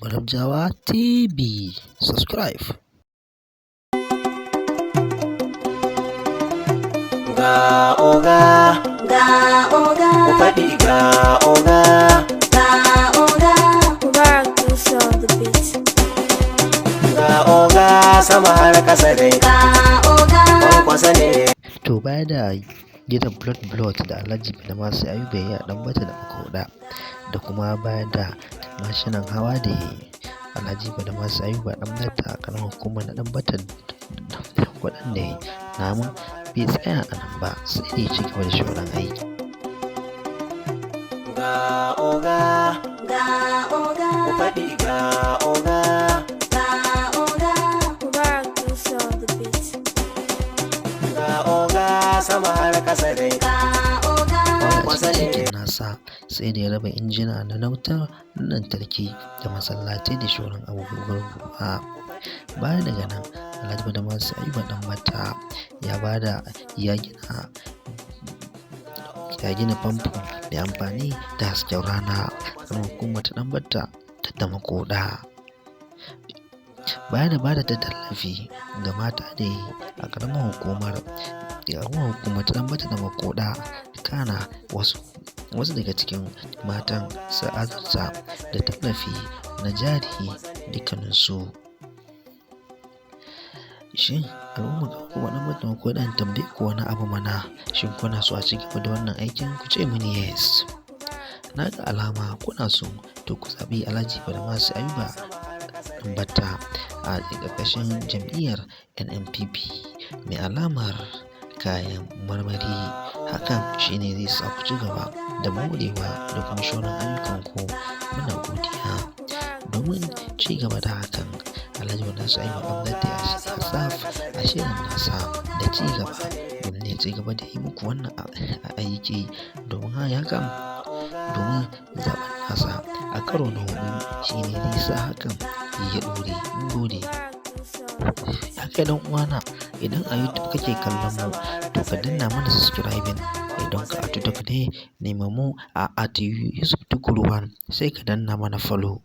Marabjawa TV, subscribe. Ga oga, ku faɗi ga oga, Mubarak Musa on the beat. ga oga sama har ƙasa dai, kwankwasa ne. To baya da gidan blood da Alhaji Badamasi Ayuba ya yi a Ɗanbata da Makoda, da kuma baya da mashinan hawa da ya yi Alhaji Badamasi Ayuba Ɗanbata a ƙaramar hukumar na Ɗanbata waɗanda ya yi, namun bai tsaya a nan ba sai da ya ci gaba da shauran aiki. Ga oga, ku faɗi ga oga, Mubarak Musa on the beat. ga oga sama har ƙasa dai, kwankwasa A cikin ne. aikin nasa sai da ya raba injina na wutar lantarki da masallatai da shauran abubuwan ruwa. Baya daga nan Alhaji Badamasi Ayuba Ɗanbata ya gina famfo mai amfani da hasken rana a hukumar ta Ɗanbata da Makoda. Baya da bada da tallafi ga mata da yi a ƙaramar hukumar ta Ɗanbata da Makoda, kana wasu daga cikin matan su azurta da tallafi na jari dukkaninsu. Shin al'ummar kuma Ɗanbata da Makoda in tambaye ku wani abu mana, shin kuna so a ci gaba da wannan aikin? Ku ce mini yes. Na ga alama kuna so, to ku zaɓi Alhaji Badamasi Ayuba Ɗanbata a ƙarƙashin jam'iyyar NNPP mai alamar kayan marmari. Hakan shine zai sa ku ci gaba da morewa da kuma shauran ayyukanku. Muna godiya. Domin ci gaba da hakan, Alhaji Badamasi Ayuba Ɗanbata ya tsaf a shirin nasa da ci gaba domin ya ci gaba da yi muku wannan aiki. Domin hakan, domin zaɓen nasa a karo na huɗu shine zai sa hakan ya ɗore. Mun gode. Ya kai ɗan uwana, idan a YouTube kake kallon mu, to ka danna mana subscribing. Idan ka a TikTok ne, nema mu a @yusuf_tukuru1, sai ka danna mana follow.